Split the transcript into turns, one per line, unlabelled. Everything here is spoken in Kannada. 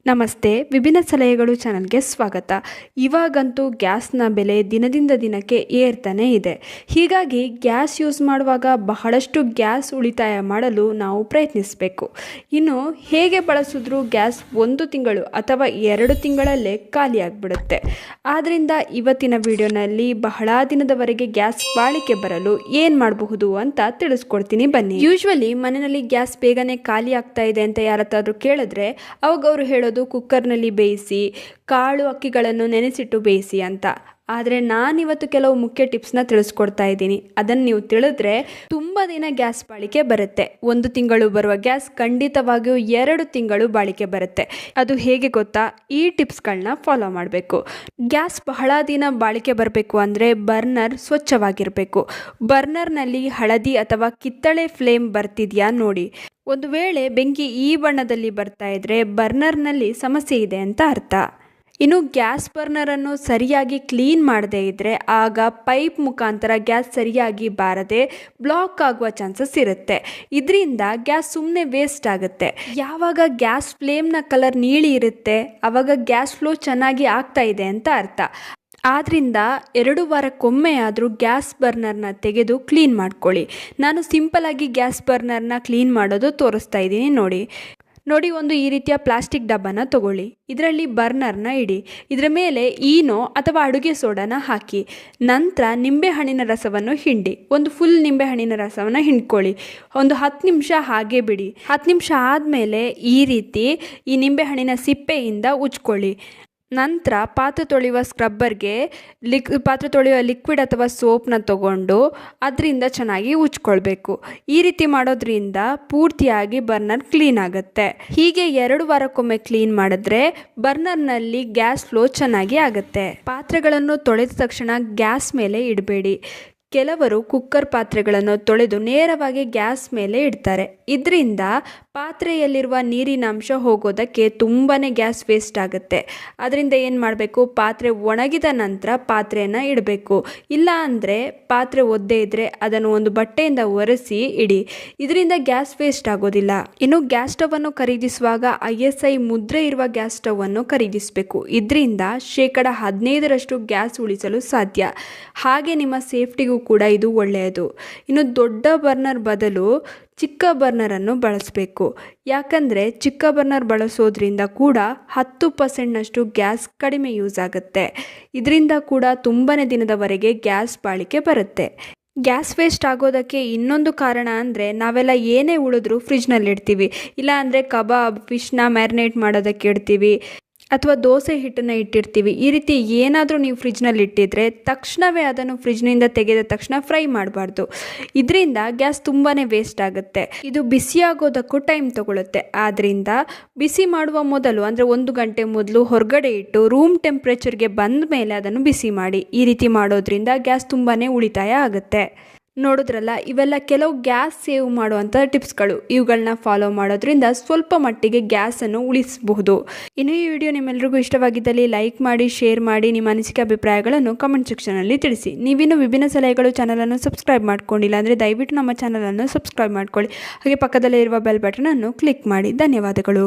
ನಮಸ್ತೆ, ವಿಭಿನ್ನ ಸಲಹೆಗಳು ಚಾನಲ್ಗೆ ಸ್ವಾಗತ. ಇವಾಗಂತೂ ಗ್ಯಾಸ್ನ ಬೆಲೆ ದಿನದಿಂದ ದಿನಕ್ಕೆ ಏರ್ತಾನೆ ಇದೆ. ಹೀಗಾಗಿ ಗ್ಯಾಸ್ ಯೂಸ್ ಮಾಡುವಾಗ ಬಹಳಷ್ಟು ಗ್ಯಾಸ್ ಉಳಿತಾಯ ಮಾಡಲು ನಾವು ಪ್ರಯತ್ನಿಸಬೇಕು. ಇನ್ನು ಹೇಗೆ ಬಳಸಿದ್ರೂ ಗ್ಯಾಸ್ 1 ತಿಂಗಳು ಅಥವಾ 2 ತಿಂಗಳಲ್ಲೇ ಖಾಲಿ ಆಗಿಬಿಡುತ್ತೆ. ಆದ್ದರಿಂದ ಇವತ್ತಿನ ವಿಡಿಯೋನಲ್ಲಿ ಬಹಳ ದಿನದವರೆಗೆ ಗ್ಯಾಸ್ ಬಾಳಿಕೆ ಬರಲು ಏನು ಮಾಡಬಹುದು ಅಂತ ತಿಳಿಸ್ಕೊಡ್ತೀನಿ ಬನ್ನಿ. ಯೂಶ್ವಲಿ ಮನೆಯಲ್ಲಿ ಗ್ಯಾಸ್ ಬೇಗನೆ ಖಾಲಿ ಆಗ್ತಾ ಇದೆ ಅಂತ ಯಾರತ್ತಾದ್ರೂ ಕೇಳಿದ್ರೆ ಅವಾಗ ಅವರು ಹೇಳೋದು ಕುಕ್ಕರ್ನಲ್ಲಿ ಬೇಯಿಸಿ, ಕಾಳು ಅಕ್ಕಿಗಳನ್ನು ನೆನೆಸಿಟ್ಟು ಬೇಯಿಸಿ ಅಂತ. ಆದರೆ ನಾನಿವತ್ತು ಕೆಲವು ಮುಖ್ಯ ಟಿಪ್ಸ್ನ ತಿಳಿಸ್ಕೊಡ್ತಾ ಇದ್ದೀನಿ. ಅದನ್ನು ನೀವು ತಿಳಿದ್ರೆ ತುಂಬ ದಿನ ಗ್ಯಾಸ್ ಬಾಳಿಕೆ ಬರುತ್ತೆ. 1 ತಿಂಗಳು ಬರುವ ಗ್ಯಾಸ್ ಖಂಡಿತವಾಗಿಯೂ 2 ತಿಂಗಳು ಬಾಳಿಕೆ ಬರುತ್ತೆ. ಅದು ಹೇಗೆ ಗೊತ್ತಾ? ಈ ಟಿಪ್ಸ್ಗಳನ್ನ ಫಾಲೋ ಮಾಡಬೇಕು. ಗ್ಯಾಸ್ ಬಹಳ ದಿನ ಬಾಳಿಕೆ ಬರಬೇಕು ಅಂದರೆ ಬರ್ನರ್ ಸ್ವಚ್ಛವಾಗಿರಬೇಕು. ಬರ್ನರ್ನಲ್ಲಿ ಹಳದಿ ಅಥವಾ ಕಿತ್ತಳೆ ಫ್ಲೇಮ್ ಬರ್ತಿದೆಯಾ ನೋಡಿ. ಒಂದು ವೇಳೆ ಬೆಂಕಿ ಈ ಬಣ್ಣದಲ್ಲಿ ಬರ್ತಾ ಇದ್ರೆ ಬರ್ನರ್ನಲ್ಲಿ ಸಮಸ್ಯೆ ಇದೆ ಅಂತ ಅರ್ಥ. ಇನ್ನು ಗ್ಯಾಸ್ ಬರ್ನರನ್ನು ಸರಿಯಾಗಿ ಕ್ಲೀನ್ ಮಾಡದೇ ಇದ್ದರೆ ಆಗ ಪೈಪ್ ಮುಖಾಂತರ ಗ್ಯಾಸ್ ಸರಿಯಾಗಿ ಬಾರದೆ ಬ್ಲಾಕ್ ಆಗುವ ಚಾನ್ಸಸ್ ಇರುತ್ತೆ. ಇದರಿಂದ ಗ್ಯಾಸ್ ಸುಮ್ಮನೆ ವೇಸ್ಟ್ ಆಗುತ್ತೆ. ಯಾವಾಗ ಗ್ಯಾಸ್ ಫ್ಲೇಮ್ನ ಕಲರ್ ನೀಲಿ ಇರುತ್ತೆ ಆವಾಗ ಗ್ಯಾಸ್ ಫ್ಲೋ ಚೆನ್ನಾಗಿ ಆಗ್ತಾ ಇದೆ ಅಂತ ಅರ್ಥ. ಆದ್ದರಿಂದ 2 ವಾರಕ್ಕೊಮ್ಮೆ ಆದರೂ ಗ್ಯಾಸ್ ಬರ್ನರ್ನ ತೆಗೆದು ಕ್ಲೀನ್ ಮಾಡ್ಕೊಳ್ಳಿ. ನಾನು ಸಿಂಪಲಾಗಿ ಗ್ಯಾಸ್ ಬರ್ನರ್ನ ಕ್ಲೀನ್ ಮಾಡೋದು ತೋರಿಸ್ತಾ ಇದ್ದೀನಿ ನೋಡಿ. ಒಂದು ಈ ರೀತಿಯ ಪ್ಲಾಸ್ಟಿಕ್ ಡಬ್ಬನ ತಗೊಳ್ಳಿ. ಇದರಲ್ಲಿ ಬರ್ನರ್ನ ಇಡಿ. ಇದರ ಮೇಲೆ ಈನೋ ಅಥವಾ ಅಡುಗೆ ಸೋಡಾನ ಹಾಕಿ. ನಂತರ ನಿಂಬೆಹಣ್ಣಿನ ರಸವನ್ನು ಹಿಂಡಿ. ಒಂದು ಫುಲ್ ನಿಂಬೆಹಣ್ಣಿನ ರಸವನ್ನು ಹಿಂಡ್ಕೊಳ್ಳಿ. ಒಂದು 10 ನಿಮಿಷ ಹಾಗೆ ಬಿಡಿ. 10 ನಿಮಿಷ ಆದಮೇಲೆ ಈ ರೀತಿ ಈ ನಿಂಬೆಹಣ್ಣಿನ ಸಿಪ್ಪೆಯಿಂದ ಉಜ್ಕೊಳ್ಳಿ. ನಂತರ ಪಾತ್ರೆ ತೊಳೆಯುವ ಸ್ಕ್ರಬ್ಬರ್ಗೆ ಪಾತ್ರೆ ತೊಳೆಯುವ ಲಿಕ್ವಿಡ್ ಅಥವಾ ಸೋಪ್ನ ತಗೊಂಡು ಅದರಿಂದ ಚೆನ್ನಾಗಿ ಉಜ್ಕೊಳ್ಬೇಕು. ಈ ರೀತಿ ಮಾಡೋದ್ರಿಂದ ಪೂರ್ತಿಯಾಗಿ ಬರ್ನರ್ ಕ್ಲೀನ್ ಆಗುತ್ತೆ. ಹೀಗೆ 2 ವಾರಕ್ಕೊಮ್ಮೆ ಕ್ಲೀನ್ ಮಾಡಿದ್ರೆ ಬರ್ನರ್ನಲ್ಲಿ ಗ್ಯಾಸ್ ಫ್ಲೋ ಚೆನ್ನಾಗಿ ಆಗುತ್ತೆ. ಪಾತ್ರೆಗಳನ್ನು ತೊಳೆದ ತಕ್ಷಣ ಗ್ಯಾಸ್ ಮೇಲೆ ಇಡಬೇಡಿ. ಕೆಲವರು ಕುಕ್ಕರ್ ಪಾತ್ರೆಗಳನ್ನು ತೊಳೆದು ನೇರವಾಗಿ ಗ್ಯಾಸ್ ಮೇಲೆ ಇಡ್ತಾರೆ. ಇದರಿಂದ ಪಾತ್ರೆಯಲ್ಲಿರುವ ನೀರಿನಾಂಶ ಹೋಗೋದಕ್ಕೆ ತುಂಬಾ ಗ್ಯಾಸ್ ವೇಸ್ಟ್ ಆಗುತ್ತೆ. ಅದರಿಂದ ಏನು ಮಾಡಬೇಕು, ಪಾತ್ರೆ ಒಣಗಿದ ನಂತರ ಪಾತ್ರೆಯನ್ನು ಇಡಬೇಕು. ಇಲ್ಲ ಅಂದರೆ ಪಾತ್ರೆ ಒದ್ದೆ ಇದ್ದರೆ ಅದನ್ನು ಒಂದು ಬಟ್ಟೆಯಿಂದ ಒರೆಸಿ ಇಡಿ. ಇದರಿಂದ ಗ್ಯಾಸ್ ವೇಸ್ಟ್ ಆಗೋದಿಲ್ಲ. ಇನ್ನು ಗ್ಯಾಸ್ ಸ್ಟವನ್ನು ಖರೀದಿಸುವಾಗ ISI ಮುದ್ರೆ ಇರುವ ಗ್ಯಾಸ್ ಸ್ಟವನ್ನು ಖರೀದಿಸಬೇಕು. ಇದರಿಂದ 15% ಗ್ಯಾಸ್ ಉಳಿಸಲು ಸಾಧ್ಯ. ಹಾಗೆ ನಿಮ್ಮ ಸೇಫ್ಟಿಗೂ ಕೂಡ ಇದು ಒಳ್ಳೆಯದು. ಇನ್ನು ದೊಡ್ಡ ಬರ್ನರ್ ಬದಲು ಚಿಕ್ಕ ಬರ್ನರನ್ನು ಬಳಸಬೇಕು. ಯಾಕಂದರೆ ಚಿಕ್ಕ ಬರ್ನರ್ ಬಳಸೋದ್ರಿಂದ ಕೂಡ 10%ನಷ್ಟು ಗ್ಯಾಸ್ ಕಡಿಮೆ ಯೂಸ್ ಆಗುತ್ತೆ. ಇದರಿಂದ ಕೂಡ ತುಂಬಾ ದಿನದವರೆಗೆ ಗ್ಯಾಸ್ ಬಾಳಿಕೆ ಬರುತ್ತೆ. ಗ್ಯಾಸ್ ವೇಸ್ಟ್ ಆಗೋದಕ್ಕೆ ಇನ್ನೊಂದು ಕಾರಣ ಅಂದರೆ ನಾವೆಲ್ಲ ಏನೇ ಉಳಿದ್ರೂ ಫ್ರಿಜ್ನಲ್ಲಿ ಇಡ್ತೀವಿ. ಇಲ್ಲ ಅಂದರೆ ಕಬಾಬ್, ಫಿಶ್ನ ಮ್ಯಾರಿನೇಟ್ ಮಾಡೋದಕ್ಕೆ ಇಡ್ತೀವಿ ಅಥವಾ ದೋಸೆ ಹಿಟ್ಟನ್ನು ಇಟ್ಟಿರ್ತೀವಿ. ಈ ರೀತಿ ಏನಾದರೂ ನೀವು ಫ್ರಿಜ್ನಲ್ಲಿ ಇಟ್ಟಿದ್ರೆ ತಕ್ಷಣವೇ ಅದನ್ನು ಫ್ರಿಜ್ನಿಂದ ತೆಗೆದ ತಕ್ಷಣ ಫ್ರೈ ಮಾಡಬಾರ್ದು. ಇದರಿಂದ ಗ್ಯಾಸ್ ತುಂಬಾ ವೇಸ್ಟ್ ಆಗುತ್ತೆ. ಇದು ಬಿಸಿಯಾಗೋದಕ್ಕೂ ಟೈಮ್ ತಗೊಳುತ್ತೆ. ಆದ್ದರಿಂದ ಬಿಸಿ ಮಾಡುವ ಮೊದಲು ಅಂದರೆ 1 ಗಂಟೆ ಮೊದಲು ಹೊರಗಡೆ ಇಟ್ಟು ರೂಮ್ ಟೆಂಪ್ರೇಚರ್ಗೆ ಬಂದ ಮೇಲೆ ಅದನ್ನು ಬಿಸಿ ಮಾಡಿ. ಈ ರೀತಿ ಮಾಡೋದ್ರಿಂದ ಗ್ಯಾಸ್ ತುಂಬಾ ಉಳಿತಾಯ ಆಗುತ್ತೆ. ನೋಡಿದ್ರಲ್ಲ, ಇವೆಲ್ಲ ಕೆಲವು ಗ್ಯಾಸ್ ಸೇವ್ ಮಾಡುವಂಥ ಟಿಪ್ಸ್ಗಳು. ಇವುಗಳನ್ನ ಫಾಲೋ ಮಾಡೋದ್ರಿಂದ ಸ್ವಲ್ಪ ಮಟ್ಟಿಗೆ ಗ್ಯಾಸನ್ನು ಉಳಿಸಬಹುದು. ಇನ್ನು ಈ ವಿಡಿಯೋ ನಿಮ್ಮೆಲ್ಲರಿಗೂ ಇಷ್ಟವಾಗಿದ್ದಲ್ಲಿ ಲೈಕ್ ಮಾಡಿ, ಶೇರ್ ಮಾಡಿ, ನಿಮ್ಮ ಅನಿಸಿಕೆ ಅಭಿಪ್ರಾಯಗಳನ್ನು ಕಮೆಂಟ್ ಸೆಕ್ಷನಲ್ಲಿ ತಿಳಿಸಿ. ನೀವಿನ್ನು ವಿಭಿನ್ನ ಸಲಹೆಗಳು ಚಾನಲನ್ನು ಸಬ್ಸ್ಕ್ರೈಬ್ ಮಾಡ್ಕೊಂಡಿಲ್ಲ ಅಂದರೆ ದಯವಿಟ್ಟು ನಮ್ಮ ಚಾನಲನ್ನು ಸಬ್ಸ್ಕ್ರೈಬ್ ಮಾಡ್ಕೊಳ್ಳಿ. ಹಾಗೆ ಪಕ್ಕದಲ್ಲೇ ಇರುವ ಬೆಲ್ ಬಟನನ್ನು ಕ್ಲಿಕ್ ಮಾಡಿ. ಧನ್ಯವಾದಗಳು.